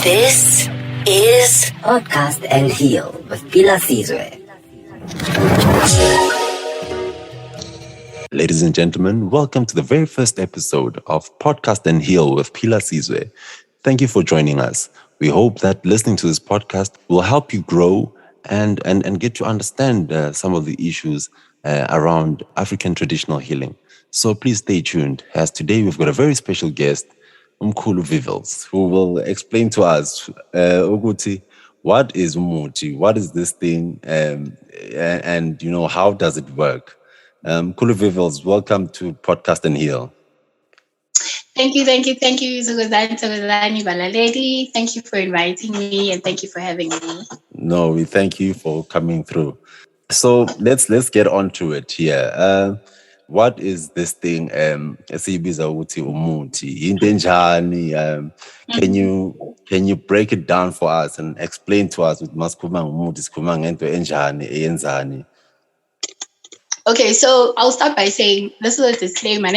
This is Podcast and Heal with Pila Sizwe. Ladies and gentlemen, welcome to the very first episode of Podcast and Heal with Pila Sizwe. Thank you for joining us. We hope that listening to this podcast will help you grow and get to understand some of the issues around African traditional healing. So please stay tuned, as today we've got a very special guest, Mkhulu Vivilzz, who will explain to us, Umuthi, what is Umuthi? What is this thing? And you know, how does it work? Mkhulu Vivilzz, welcome to Podcast and Heal. Thank you, Zugazani Balaledi. Thank you for inviting me and thank you for having me. No, we thank you for coming through. So let's get on to it here. What is this thing? Esibiza ukuthi Umuthi. Into enjani? Can you break it down for us and explain to us with masikhuluma ngomuthi sikhuluma ngento enjani eyenzani? Okay, so I'll start by saying this is a disclaimer.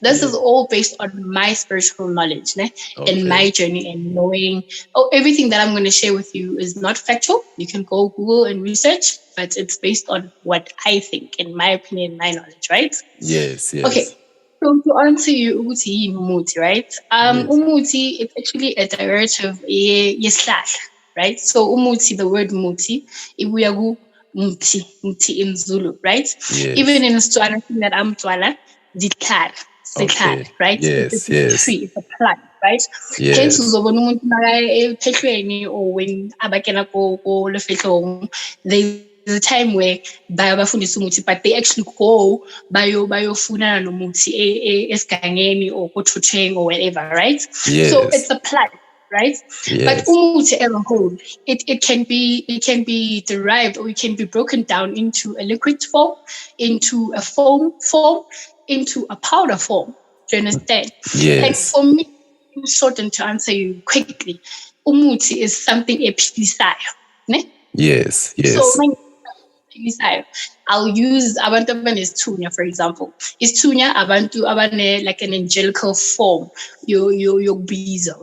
This is all based on my spiritual knowledge and my journey and knowing. Everything that I'm going to share with you is not factual. You can go Google and research, but it's based on what I think, in my opinion, my knowledge, right? Yes. Okay, so to answer you, Umuthi, right? Umuthi, it's actually a derivative, yesihlahla, right? So Umuthi, the word Muti, if we are Muti in Zulu, right? Yes. Even in Setswana, that I'm Tswana, ditlhare, right? Yes, it's a tree, it's a plant, right? Yes. Hence, uzobona umuntu ephehlweni or when abakena ko lefehlong, there's a time where bayabafundisa umuthi, but they actually go bayofuna nomuthi esigangeni or kothotsheng or whatever, right? Yes. So it's a plant. Right? Yes. But umuthi as a whole, it can be derived or it can be broken down into a liquid form, into a foam form, into a powder form. Do you understand? Yes. Like for me, in short and to answer you quickly, umuthi is something ephilisayo, ne? Yes. So I'll use abantu abanesithunya, for example. Isithunya abantu abane like an angelical form, yobizo,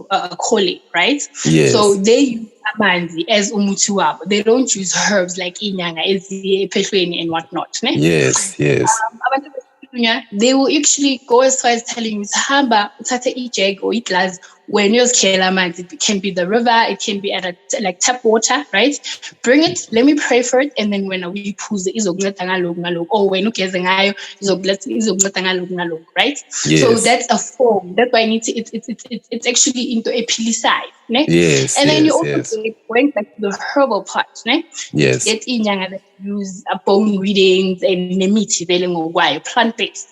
a calling, right? Yes. So they use amanzi as umuthi wabo. They don't use herbs like inyanga, ephehlweni and whatnot. Ne? Yes. Abantu besithunya, they will actually go as far as telling you, hamba uthathe ijug or iglass. When you're amanzi, it can be the river, it can be at like tap water, right? Bring it, let me pray for it, and then when we phuze izokunceda ngalokho or when ugeze ngayo izokunceda ngalokho, right? Yes. So that's a form. That's why I need to. It's actually into ephilisayo, ne? Yes. And then you also went back to the herbal part, ne? Yes. Get inyanga that use bone readings and nemithi vele ngokwayo, plant based.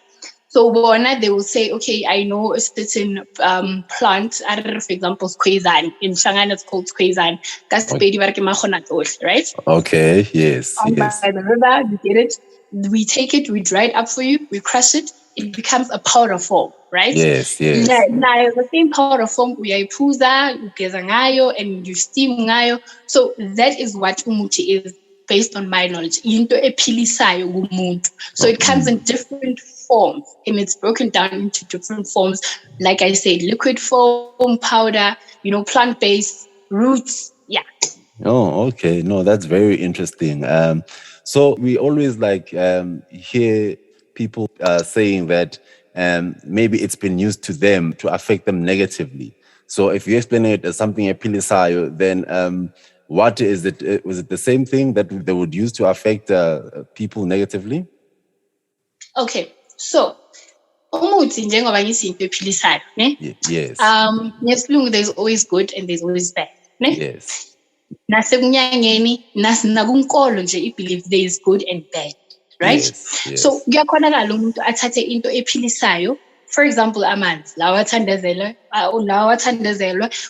So they will say, okay, I know a certain plant, I don't know, for example, squezan. In Shanghai, it's called squezan. Right? Okay, yes. By the river, you get it. We take it, we dry it up for you, we crush it, it becomes a powder form, right? Yes. Now, the same powder form, we ugeza ngayo, and you steam ngayo. So that is what umuthi is, based on my knowledge. Into ephilisayo kumuntu. So it comes in different forms, and it's broken down into different forms. Like I said, liquid form, powder, plant-based, roots. Yeah. Oh, okay. No, that's very interesting. So we always hear people saying that maybe it's been used to them to affect them negatively. So if you explain it as something ephilisayo, then what is it? Was it the same thing that they would use to affect people negatively? Okay, so umuthi njengoba ngisinto ephilisayo, ne? Yes. Ngesilungu there's always good and there's always bad, ne? Yes. Nasekunyangeni nakunkolo nje I believe there is good and bad, right? Yes. So kuyakhonakala umuntu athathe into ephilisayo. For example, amanzi, lawa athandazelwe,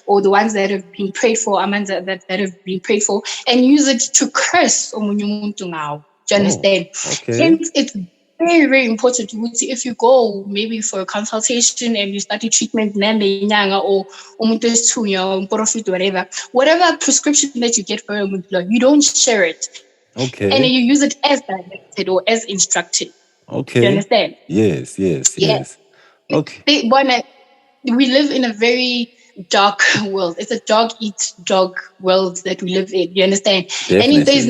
or the ones that have been prayed for, amanzi that have been prayed for, and use it to curse omunye umuntu ngawo. Do you understand? Okay. Hence, it's very, very important to see if you go maybe for a consultation and you start a treatment, or umuntu esithunya, or whatever prescription that you get for a umuntu, you don't share it. Okay. And you use it as directed or as instructed. Okay. Do you understand? Yes. Okay. We live in a very dark world. It's a dog eat dog world that we live in. You understand? Definitely. Any things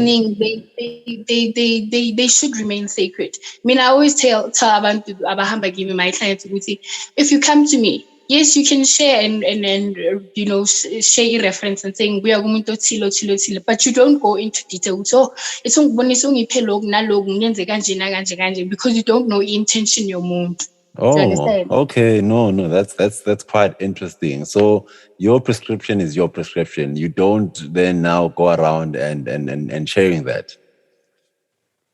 they should remain sacred. I mean, I always tell abantu abahamba give my clients, if you come to me, yes, you can share and share a reference and saying we are going to tilo, but you don't go into detail. So it's because you don't know intention your mood. Do you understand? Okay. No, that's quite interesting. So your prescription is your prescription. You don't then now go around and sharing that.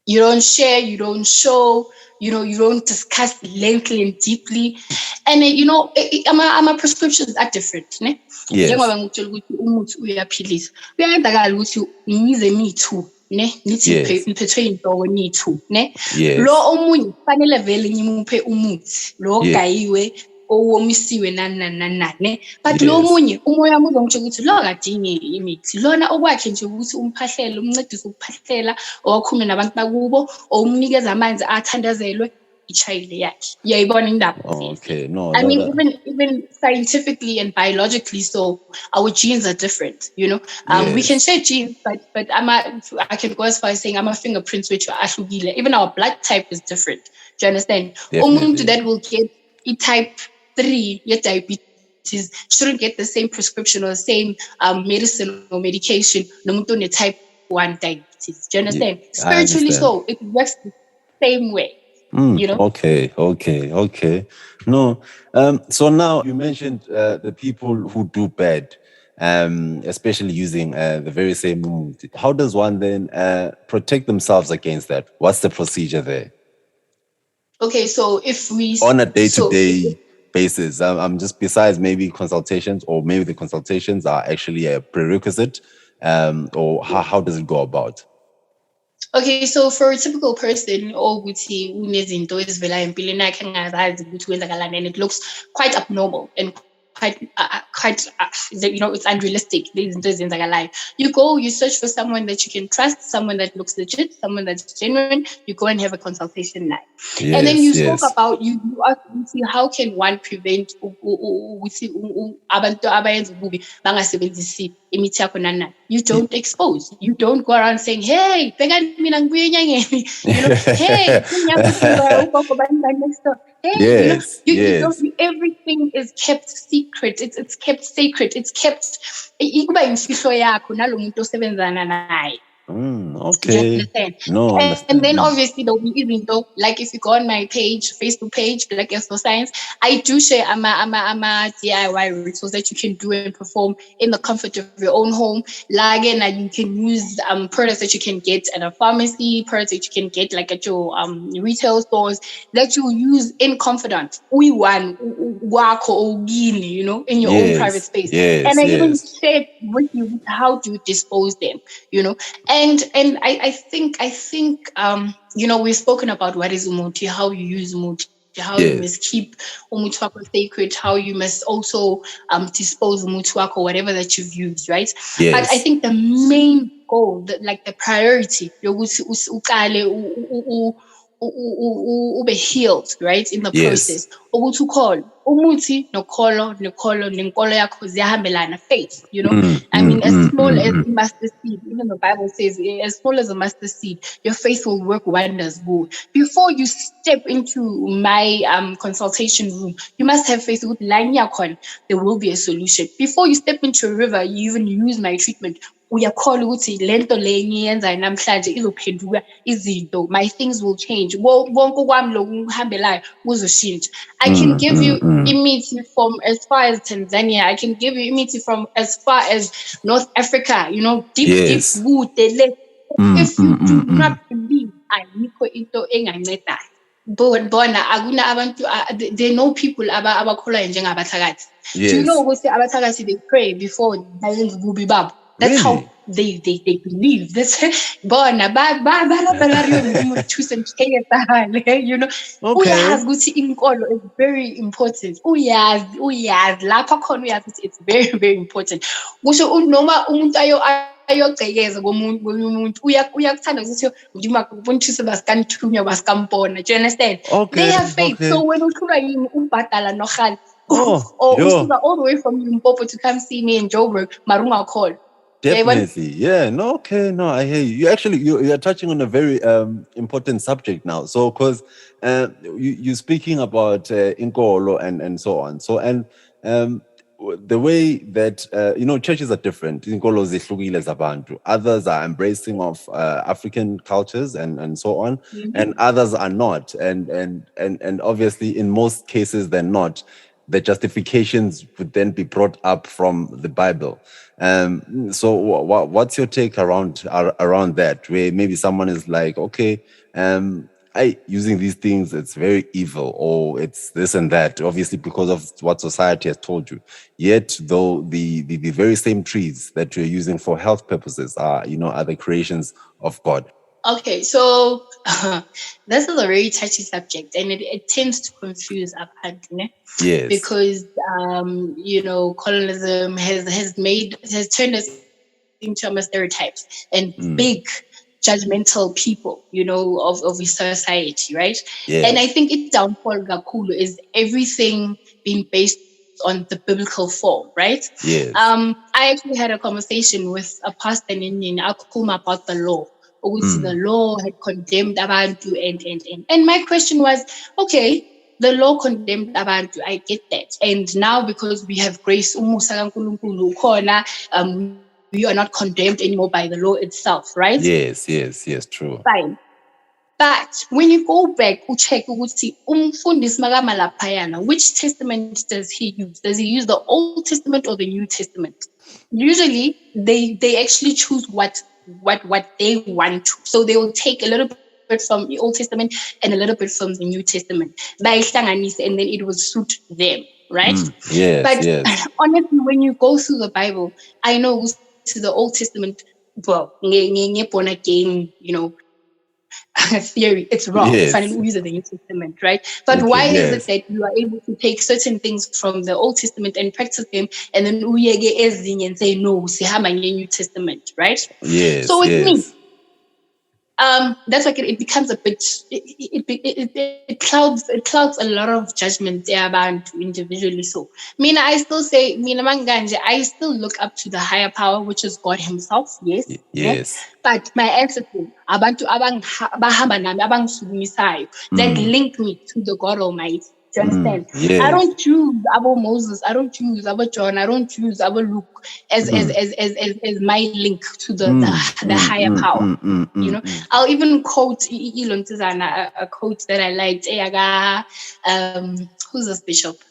You don't share, you don't show, you don't discuss lengthily and deeply. And ama prescriptions are different, ne? Yes. Njengoba ngikutshela ukuthi umuthi uyaphilisa. Kuyenzakala ukuthi ngize me too, ne? Nithi ngiphethwe inhloko ni too, ne? Lo omunye kufanele vele ngimuphe umuthi, lo ogayiwe owomisiwe nani. But lo omunye umoya wami uzongitshela ukuthi lo akadingi imithi. Lona okwakhe nje ukuthi umphahlele, umncedise ukuphahlela, owakhulume nabantu bakubo, umnikeza amanzi athandazelwe ichayile yakhe. Uyayibona indaba. Okay, no. I mean, even scientifically and biologically, so our genes are different. We can share genes, but I can go as far as saying I'm a fingerprints which are ahlukile. Even our blood type is different. Do you understand? Umuntu that will get type 3, yet diabetes shouldn't get the same prescription or the same medicine or medication. No type 1 diabetes. Do you understand? Spiritually, so it works the same way. Okay. No. So now you mentioned the people who do bad, especially using the very same Umuthi. How does one then protect themselves against that? What's the procedure there? Okay, so if we on a day-to-day basis, I'm just besides maybe consultations, or maybe the consultations are actually a prerequisite, or how does it go about? Okay, so for a typical person, ukuthi unezinto ezivela empilweni yakhe angazazi ukuthi kwenzakalani, and it looks quite abnormal and quite it's unrealistic. You go, you search for someone that you can trust, someone that looks legit, someone that's genuine. You go and have a consultation now. And then you talk about, you ask, how can one prevent abantu abayenza ububi bangasebenzisi imithi yakho nana. You don't expose. You don't go around saying, hey, mina ngibuye enyangeni. Hey, yes. Everything is kept secret. It's kept sacred. It's kept. Ikuba imfihlo yakho nalo muntu osebenzana naye. Okay. No. And then obviously there'll be even though, like if you go on my page, Facebook page, Black Girls for Science, I do share ama DIY rituals that you can do and perform in the comfort of your own home. Again, you can use products that you can get at a pharmacy, products that you can get like at your retail stores that you use in confidence. In your own private space. And I even share with you how to dispose them, And I think we've spoken about what is Umuthi, how you use Umuthi, how you must keep Umuthi wako sacred, how you must also dispose Umuthi wako, whatever that you've used, right? Yes. But I think the main goal, the priority, ube healed, right, in the process. Ukuthi ukholo umuthi nokholo nenkolo yakho ziyahambelana, faith, I mean, as small as a mustard seed, even the Bible says as small as a mustard seed, your faith will work wonders. Before you step into my consultation room, you must have faith. There will be a solution. Before you step into a river, you even use my treatment, uyakholwa ukuthi lento le ngiyenza namhlanje izophenduka izinto, my things will change, konke kwami lokuhambelayo kuzoshintsha. I can give you imithi from as far as Tanzania, I can give you imithi from as far as North Africa, deep wood. If you do not believe, ayikho into enganceda. Bona akuna abantu, they know people abakholwa njengabathakathi. Do you know ukuthi abathakathi they pray before bayenza ububi babo? That's how they believe. That's bona uyazi ukuthi inkolo is very important. Uyazi lapha khona uyazi ukuthi it's very, very important. Kusho noma umuntu ayogcekeza komuntu uyakuthanda ukuthi ngima kubontshise basikanithunya basikampona. Do you understand? They have faith. So when uhlulwa yini umbhadala nohali or yo. usuka all the way from Limpopo to come see me in Joburg, Marunga call. Definitely. Yeah. No, okay. No, I hear you. You're touching on a very important subject now. So, because you're speaking about Inkolo and so on. So, and the way that, churches are different. Inkolo zihlukile zabantu. Others are embracing of African cultures and so on. And others are not. And obviously, in most cases, they're not. The justifications would then be brought up from the Bible. So what's your take around that, where maybe someone is like, okay, using these things, it's very evil, or it's this and that, obviously because of what society has told you. Yet, though, the very same trees that you're using for health purposes are the creations of God. Okay, so this is a very touchy subject, and it tends to confuse abantu, Yes. because colonialism has turned us into stereotypes and big judgmental people, of a society, right? Yes. And I think its downfall Gakulu is everything being based on the biblical form, right? Yes. I actually had a conversation with a pastor in Akuma about the law. The law had condemned abantu and my question was, okay, the law condemned abantu, I get that. And now because we have grace, we are not condemned anymore by the law itself, right? Yes, true. Fine. But when you go back, you check, which testament does he use? Does he use the Old Testament or the New Testament? Usually, they actually choose what they want to. So they will take a little bit from the Old Testament and a little bit from the New Testament, and then it will suit them, right? Yes. But honestly, when you go through the Bible, I know to the Old Testament, well, born again, theory, it's wrong. Yes. Finally, use the New Testament, right? But why is it that you are able to take certain things from the Old Testament and practice them, and then and say no, we have a New Testament, right? Yes. So with me, that's like it becomes a bit. It clouds a lot of judgment there about individually. So, I still say, I still look up to the higher power, which is God Himself. Yes. Yes. But my answer to abantu that link me to the God Almighty. Do you understand? Yes. I don't choose Abu Moses. I don't choose Abu John. I don't choose Abu Luke as my link to the higher power. I'll even quote Elon Tizana, a quote that I liked. Who's this bishop?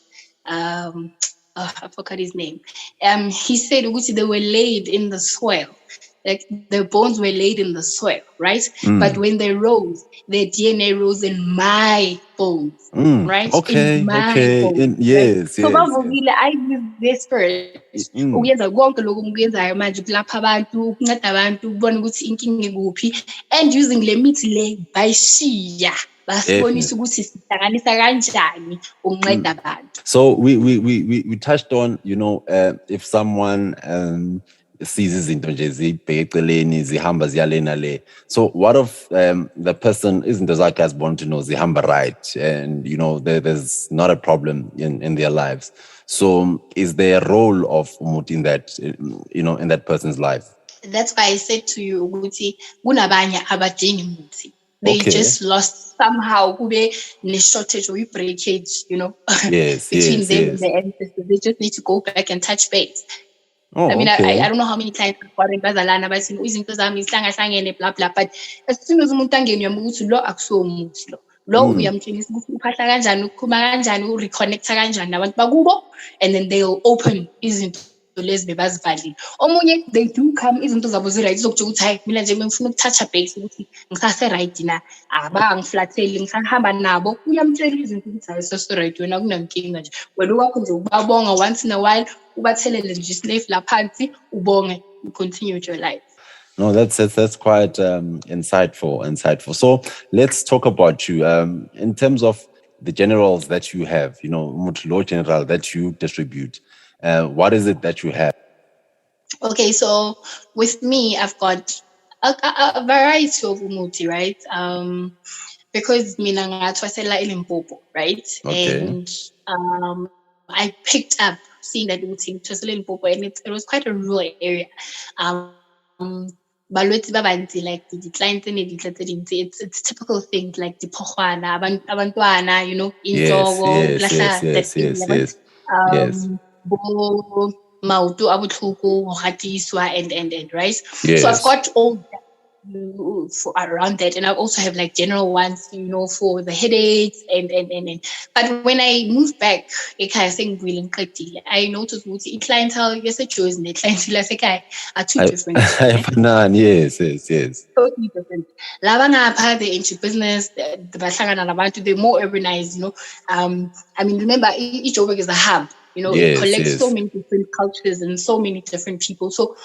I forgot his name. He said, they were laid in the soil. Like the bones were laid in the soil, right? But when they rose, their DNA rose in my bones, right? Okay. In my bones. Right? So I use their spirit. Ukuyenza konke lokho ngikuyenzayo manje ukulapha abantu, ukunceda abantu, ukubona ukuthi inkinga ikuphi, and using le mithi le bayishiya basibonisa ukuthi sihlanganisa kanjani ukunceda abantu. So we touched on, if someone sees izinto nje zibheke eceleni zihamba ziyalena le. So what if the person izinto zakhe azibona to know zihamba right, and there's not a problem in their lives? So is there a role of Umuthi in that in that person's life? That's why I said to you, Umuthi, kunabanye abadingi Umuthi. They just lost somehow kube ne shortage or breakage, between them and the ancestors. They just need to go back and touch base. I don't know how many times foreign bazalana bathi izinto zami zihlangahlangene blah blah, but as soon as umuntu angene uyamba ukuthi lo akusiwo umuthi lo uyamtshengisa ukuthi uphahla kanjani, ukukhuma kanjani, ureconnecta kanjani nabantu bakubo, and then they'll open izinto lezi bebazivalile. Omunye they do come izinto zabo zi-right zokutshela ukuthi hayi mina nje ngifuna ukutoucha base ukuthi ngisase-right na, abangiflatheli ngisahamba nabo, uyamtshela izinto ukuthi hayi sase-right wena kunankinga nje, wena wakho nje ubabonga once in a while, ubathelele nje islave la phansi ubonge, you continue with your life. No, that's quite insightful. So let's talk about you in terms of the generals that you have, Umuthi general that you distribute. What is it that you have? Okay, so with me, I've got a variety of Umuthi, right? Because mina ngathwasela eLimpopo, right? Okay. And I picked up seeing that Umuthi was a little Popo, and it was quite a rural area. Balwetsi ba bantsi, like the clients in it's typical things like the pochwana, abantwana, inhloko, that thing, yes, bo maoto a botlhoko, go gatiswa, and right. So I've yes, got all that for around that, and I also have like general ones, for the headaches and. But when I moved back, I noticed the clientele, yes, a choice, and the clientele are two different. yes. Totally different. Laba ngapha, they're into business, they're more urbanized. I mean, remember, each Joburg is a hub. It collects so many different cultures and so many different people. So,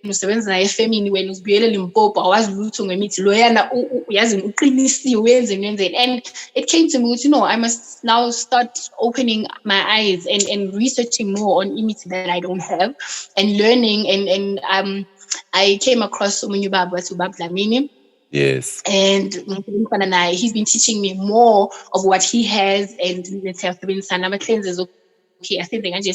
usebenza naye efemini wena uzibuyele Limpopo awazi lutho ngemithi loyana uyazi uqinisiwe wenzeni and it came to me, I must now start opening my eyes and researching more on imithi that I don't have and learning and I came across omunye ubaba wathi ubaba Dlamini. Yes. And he's been teaching me more of what he has, and let's have cleanses. Okay, I think and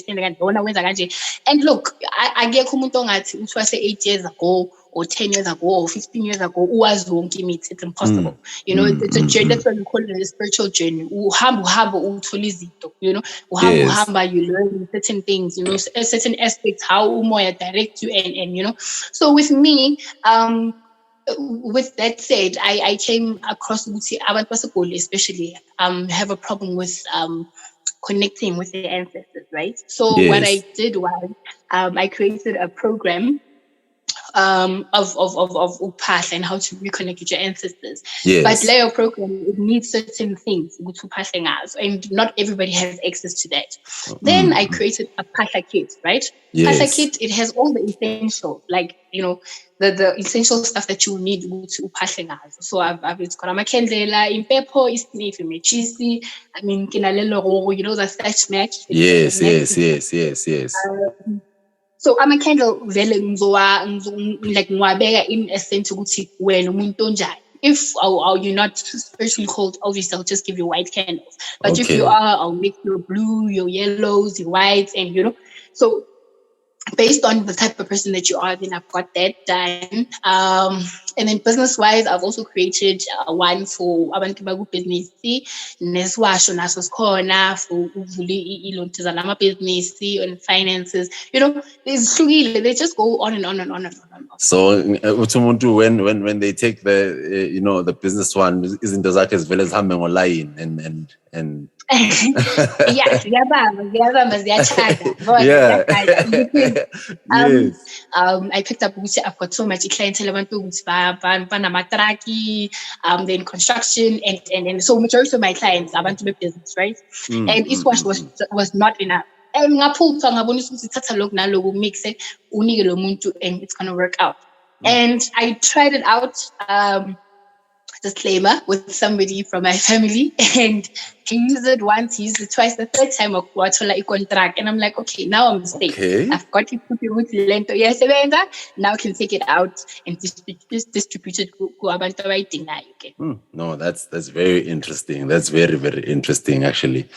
look, I get it was 8 years ago or 10 years ago or 15 years ago, it's impossible. It's a journey. That's why we call it a spiritual journey. You learn certain things, certain aspects, how umoya direct you and so with me, with that said, I came across abantu basegoli especially have a problem with connecting with their ancestors, right? So what I did was I created a program of uphahla and how to reconnect with your ancestors. But Leo program, it needs certain things and not everybody has access to that. Then I created a phahla kit, right? Phahla kit, it has all the essentials, like the essential stuff that you need to uphahla. So it's got a makendlela, impepo, isnifi, mechisi, I mean kinalelo, the starch match. Yes. So I'm a candle vele like ngwabeka in essence ukuthi wena umuntu onjani. If you're not spiritually called, obviously I'll just give you white candles. But if you are, I'll make your blue, your yellows, your whites, and so based on the type of person that you are, then I've got that done. And then business-wise, I've also created one for abantu baku business, neswasho naso sikhona for uvule ilonto zalama business and finances. They just go on and on and on and on and on. So umuntu when they take the the business one, izinto zakhe zivele zihambe ngoline and yeah, I picked up I've got so much clientele then construction and so majority of my clients I want to be business, right? And Eastwash was not enough. And mix it, and it's gonna work out. And I tried it out. Disclaimer with somebody from my family, and he used it once, he used it twice, the third time I contract, and I'm like, okay, now I'm safe. I've got it put with lento. Yes, now I can take it out and distribute it to abantu writing now. No, that's very interesting. That's very, very interesting actually.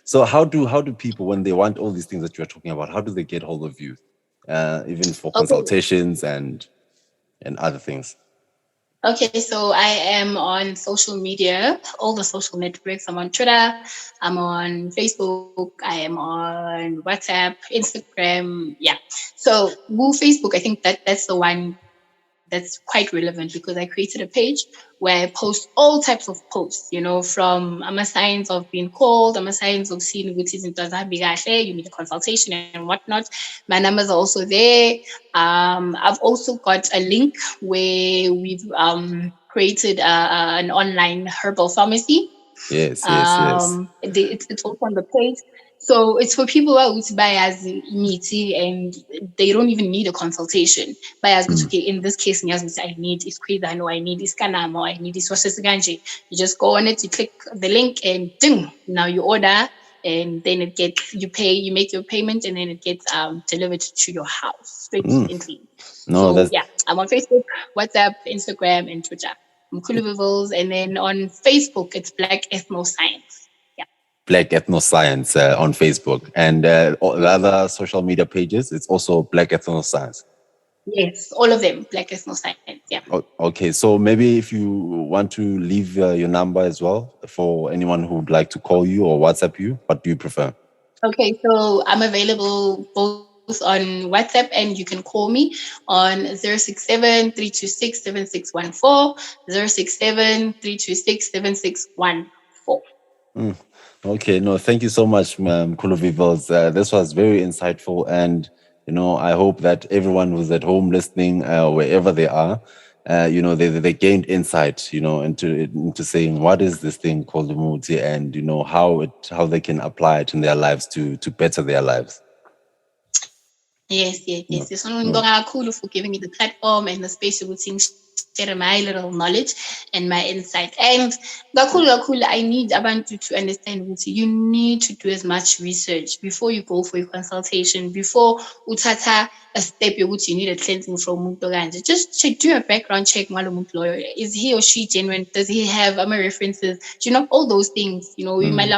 So how do people, when they want all these things that you're talking about, how do they get hold of you? Even for consultations and other things? Okay, so I am on social media, all the social networks. I'm on Twitter, I'm on Facebook, I am on WhatsApp, Instagram. Yeah. So Facebook, I think that's the one that's quite relevant because I created a page where I post all types of posts, from I'm a signs of being called, I'm a signs of seeing which is in you need a consultation and whatnot. My numbers are also there. I've also got a link where we've created an online herbal pharmacy. Yes. It's also on the page. So it's for people who buy as Umuthi and they don't even need a consultation. Buy as okay, in this case, I need Isquidano, I need Iskanamo, I need Iswasesganje. You just go on it, you click the link, and ding, now you order, and then it gets you make your payment, and then it gets delivered to your house instantly. I'm on Facebook, WhatsApp, Instagram, and Twitter. Mkhulu Vivilzz, and then on Facebook it's Black Ethno Science. Black Ethnoscience on Facebook, and all the other social media pages, it's also Black Ethnoscience. Yes, all of them, Black Ethnoscience. Yeah. Okay, so maybe if you want to leave your number as well for anyone who would like to call you or WhatsApp you, what do you prefer? Okay, so I'm available both on WhatsApp, and you can call me on 067 326 7614, 067 326 7614. Okay, no, thank you so much, Mkhulu Vivilzz. This was very insightful, and I hope that everyone who's at home listening, wherever they are, they gained insight, into saying what is this thing called Umuthi, and how they can apply it in their lives to better their lives. Yes. This one cool for giving me the platform and the space to share my little knowledge and my insight. And cool, I need abantu to understand that you need to do as much research before you go for your consultation, before utata a step you need a cleansing from umuntu. Just do a background check. Is he or she genuine? Does he have references? All those things. We might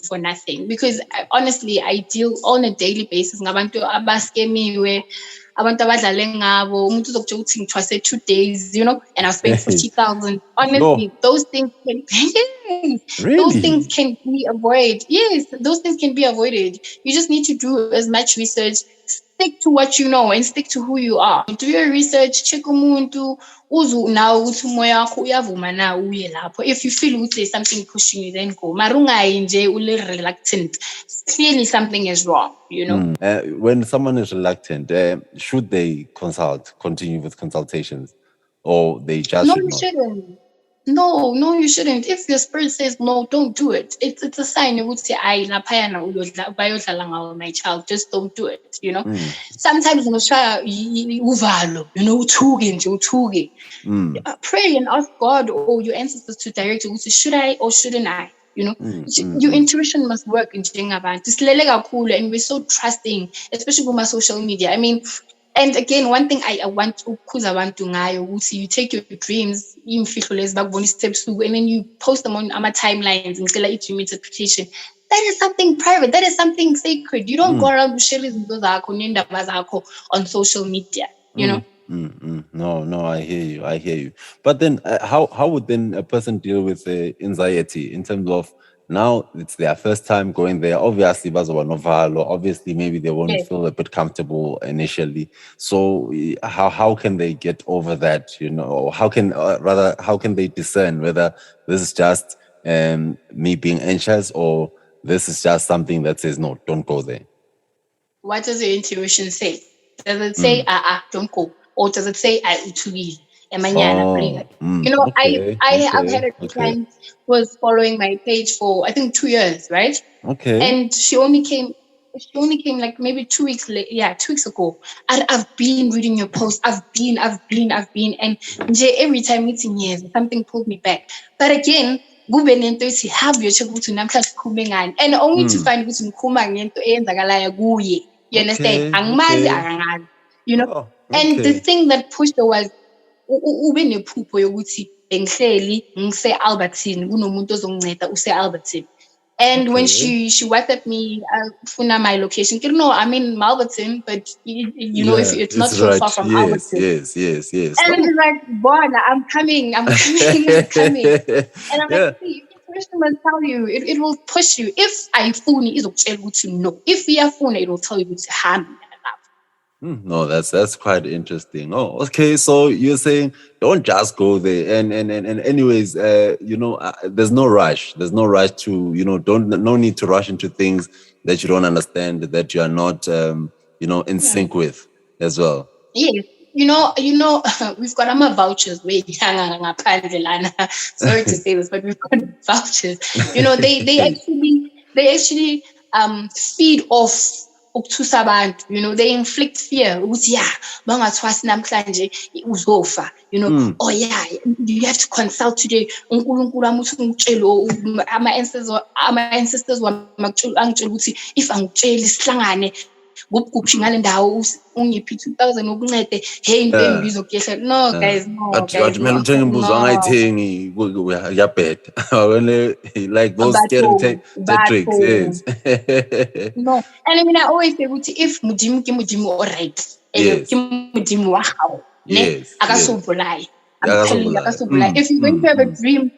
for nothing, because honestly, I deal on a daily basis ngabantu abaskemiwe, abantu abadlale ngabo, umuntu uzokutshela ukuthi ngithwase 2 days, and I'll spend 50,000. Honestly, those things can Really? those things can be avoided. Yes, those things can be avoided. You just need to do as much research, stick to what you know, and stick to who you are. Do your research, check umuntu, uzu now ukuthi umoya wakho uyavuma na uye lapho. If you feel ukuthi there's something pushing you, then go. Marungayi nje ule reluctant. Clearly something is wrong, When someone is reluctant, should they continue with consultations, or they just No, should you not? shouldn't. No, you shouldn't. If your spirit says no, don't do it. It's a sign. You would say, "I my child, just don't do it." Sometimes pray and ask God or your ancestors to direct you. Should I or shouldn't I? Your intuition must work in Jengaban. And we're so trusting, especially with my social media. I mean, and again, one thing I want to you take your dreams, and then you post them on my timelines and say like your interpretation. That is something private. That is something sacred. You don't go around sharing those on social media. No, I hear you. But then, how would then a person deal with anxiety in terms of, now it's their first time going there? Obviously, obviously maybe they won't feel a bit comfortable initially. So how can they get over that? How can they discern whether this is just me being anxious, or this is just something that says no, don't go there? What does your intuition say? Does it say don't go, or does it say utuli? I've had a client who was following my page for I think 2 years, right? Okay. And she only came like maybe 2 weeks later. Yeah, 2 weeks ago. And I've been reading your posts. I've been. And every time meeting years, something pulled me back. But again, have your and only to find you understand? And the thing that pushed her was ube nephupho yokuthi bengihleli ngise-Albertine kunomuntu ozonginceda use-Albertine. And when she WhatsApped me, my location. No, I'm in Malverton, but if it's not so far from Albertine. Yes. And I'm like, Bona, I'm coming. And I'm like, see, intuition will tell you. It will push you. If I phone it will tell you to know. If you phone it will tell you to harm. No, that's quite interesting. Oh, okay. So you're saying don't just go there, and anyways, there's no rush. There's no rush to no need to rush into things that you don't understand, that you are not in sync with as well. Yes, we've got vouchers. Sorry to say this, but we've got vouchers. They actually feed off. They inflict fear. Oh yeah, you have to consult today. My ancestors were if I'm guphi ngale ndawo ungiphi 2000 ukuncede hey into embizo kuyehla no guys no but mele uthenga imbuzo angayithengi uyabheda like those scary tricks yes no and I mean I always say ukuthi if mudimu ke mudimu alright and ke mudimu wa gago ne akasovulayo I'm telling you akasovulayo if you're going to have a dream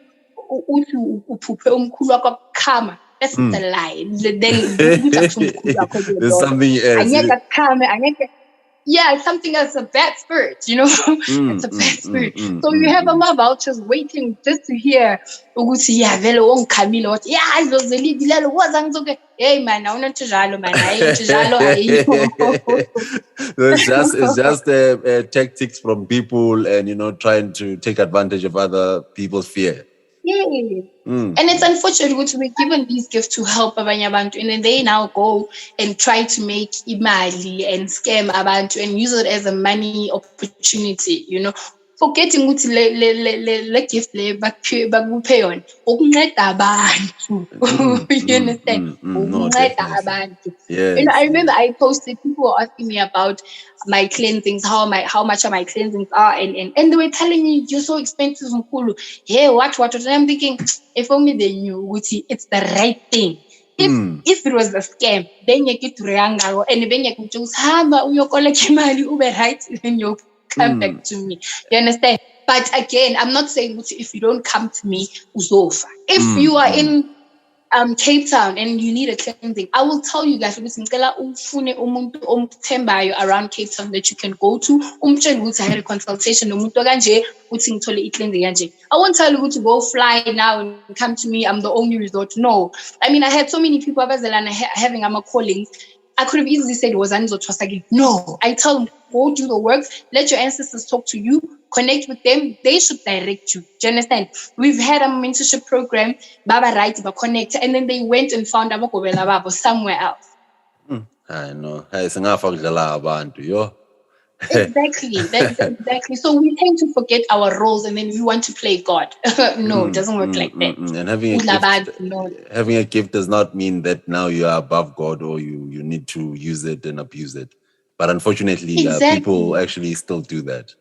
uthi uphuphe umkhulu wakho akukhama that's the lie then there's something else yeah, something else, a bad spirit, you know? It's a bad spirit. So you have more vultures waiting just to hear ukuthi yeah, vele wongikamile what yeah, izozilidilelo wazangizoke hey man, awuna tjalo man, hayi tjalo hayi. It's just tactics from people and you know trying to take advantage of other people's fear. Yeah. And it's unfortunate because we're given these gifts to help abanye abantu and then they now go and try to make imali and scam abantu and use it as a money opportunity, you know. Forgetting ukuthi le gift le bakuphe yona ukunceda abantu. You understand? Ukunceda abantu. Yes. You know, I remember I posted, people were asking me about my cleansings, how much my cleansings are, and they were telling me you're so expensive, Mkhulu. Yeah, what? And I'm thinking, if only they knew, Uti, it's the right thing. If it was a scam, then you get to reanga and then you can choose hamba uyokoleka imali ube right, then you come back to me. You understand? But again, I'm not saying if you don't come to me, uzofa. If you are in Cape Town and you need a cleansing, I will tell you guys ngicela ufune umuntu omthembayo around Cape Town that you can go to umtshela ukuthi I had a consultation nomuntu kanje uthi ngithole i-cleansing kanje. I won't tell you to go fly now and come to me, I'm the only resort. No. I mean, I had so many people having callings. I could have easily said it was Anizotwasagi. No, I tell them, go do the work, let your ancestors talk to you, connect with them, they should direct you. Do you understand? We've had a mentorship program, Baba Right, Baba Connect, and then they went and found Abakobela Baba somewhere else. I know. Exactly. So we tend to forget our roles and then we want to play God. No, it doesn't work like that. And having a gift does not mean that now you are above God or you need to use it and abuse it. But unfortunately, people actually still do that.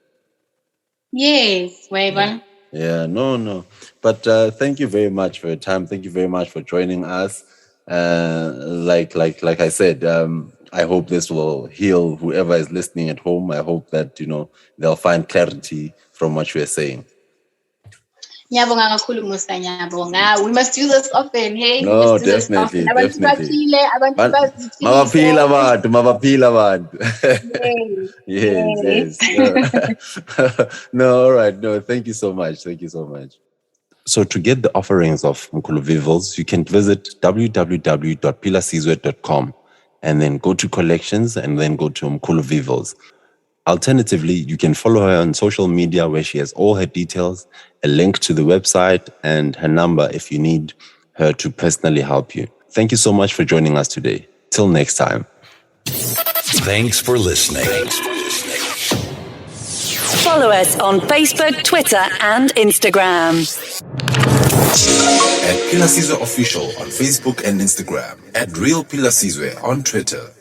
Yes, Waven. Yeah, no. But thank you very much for your time. Thank you very much for joining us. Like I said, I hope this will heal whoever is listening at home. I hope that, you know, they'll find clarity from what you are saying. We must do this often, hey? No, definitely. Yes. No, all right. No, thank you so much. So to get the offerings of Mkhulu Vivilzz, you can visit www.pilasizwe.com and then go to collections and then go to Mkhulu Vivilzz. Alternatively, you can follow her on social media where she has all her details, a link to the website, and her number if you need her to personally help you. Thank you so much for joining us today. Till next time. Thanks for listening. Follow us on Facebook, Twitter, and Instagram. At Pilasizwe Official on Facebook and Instagram. At Real Pilasizwe on Twitter.